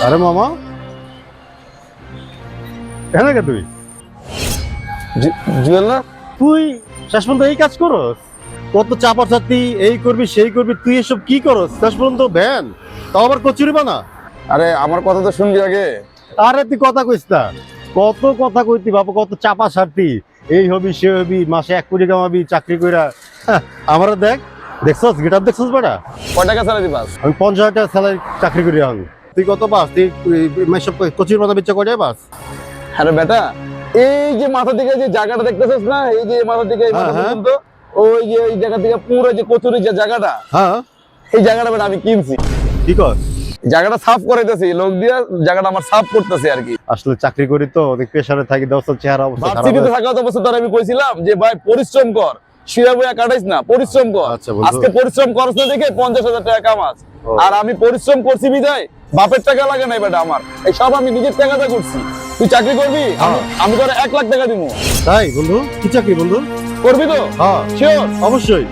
আরে মামা এখানে কে তুই? জুয়েল না? তুই শেষ পর্যন্ত এই কাজ করস? কত চাপা চাতি এই করবি সেই করবি, তুই এসব কি করস? শেষ পর্যন্ত ভ্যান, তাও আবার কচুরি বানা। আরে আমার কথা তো শুনবি আগে। আরে তুই কথা কইস না, কত কথা কইতি বাবা, কত চাপা সারতি, এই হবি সে হবি, মাসে 1 কোটি কামাবি চাকরি কইরা। আমার দেখ, দেখছস গেটআপ দেখছস বেটা? কয় টাকা স্যালারি পাস? আমি 50,000 টাকা স্যালারি চাকরি করি এখন। তুই কত পাস? তুই সব কচুরি বানা বেচা কয়টায় পাস? আরে বেটা, এই যে মাথা থেকে যে জায়গাটা দেখতেছিস না, এই যে মাথা থেকে এই মাথা হ্যাঁ। পর্যন্ত, ওই যে ওই জায়গা থেকে পুরো যে কচুরি যে জায়গাটা, হ্যাঁ। এই জায়গাটা বেটা আমি কিনছি। কি কর? জায়গাটা সাফ করাইতেছি, লোক দিয়ে জায়গাটা আমার সাফ করতেছে আর কি। আসলে চাকরি করি তো অনেক প্রেসারে থাকি, দোস্ত চেহারা অবস্থা খারাপ ভার্সিটিতে হয়ে- থাকা অবস্থা তোর আমি কইছিলাম যে ভাই পরিশ্রম কর, শুয়া বইয়া কাটাইস না, পরিশ্রম কর। আচ্ছা বন্ধু। আজকে পরিশ্রম করছ না দেখে 50,000 টাকা কামাস। ও। আর আমি পরিশ্রম করছি বিদায় বাপের টাকা লাগে নাই বেটা আমার, এই সব আমি নিজের টাকাতে করছি। তুই চাকরি করবি, আমি তোর 1 লাখ টাকা দিব। তাই বন্ধু? কি চাকরি বন্ধু? করবি তো? হ্যাঁ শিওর? অবশ্যই।